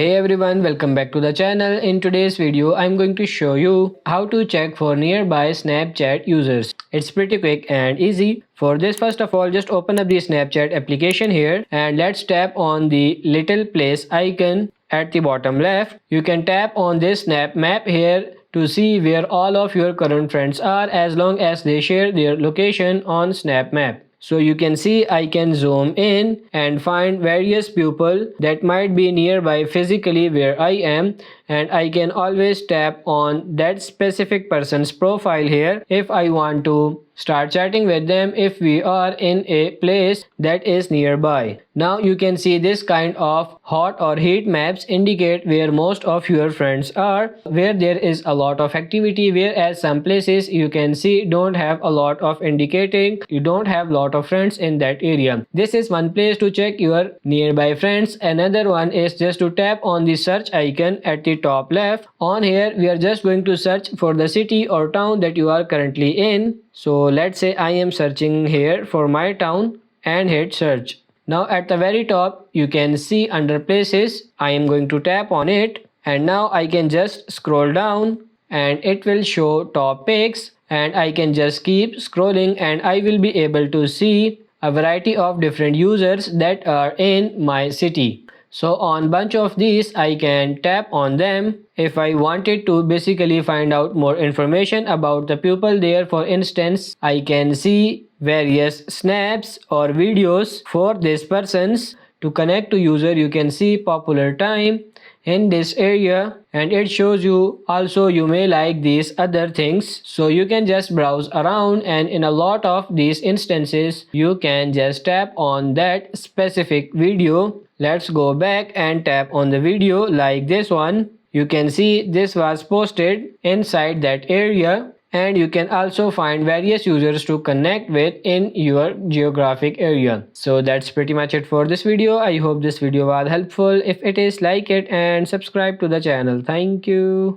Hey everyone, welcome back to the channel. In today's video, I'm going to show you how to check for nearby Snapchat users. It's pretty quick and easy. For this, first of all, just open up the Snapchat application here and let's tap on the little place icon at the bottom left. You can tap on this snap map here to see where all of your current friends are as long as they share their location on Snap Map. So you can see I can zoom in and find various people that might be nearby physically where I am, and I can always tap on that specific person's profile here if I want to start chatting with them if we are in a place that is nearby. Now you can see this kind of hot or heat maps indicate where most of your friends are, where there is a lot of activity, whereas some places you can see don't have a lot of indicating you don't have lot of friends in that area. This is one place to check your nearby friends. Another one is just to tap on the search icon at the top left. On here we are just going to search for the city or town that you are currently in. So let's say I am searching here for my town and hit search. Now at the very top you can see under places, I am going to tap on it and now I can just scroll down and it will show top picks, and I can just keep scrolling and I will be able to see a variety of different users that are in my city. So on bunch of these I can tap on them if I wanted to basically find out more information about the people there. For instance, I can see various snaps or videos for this persons. To connect to user, you can see popular time in this area and it shows you also you may like these other things, so you can just browse around, and in a lot of these instances you can just tap on that specific video. Let's go back and tap on the video like this one. You can see this was posted inside that area, and you can also find various users to connect with in your geographic area. So that's pretty much it for this video. I hope this video was helpful. If it is, like it and subscribe to the channel. Thank you.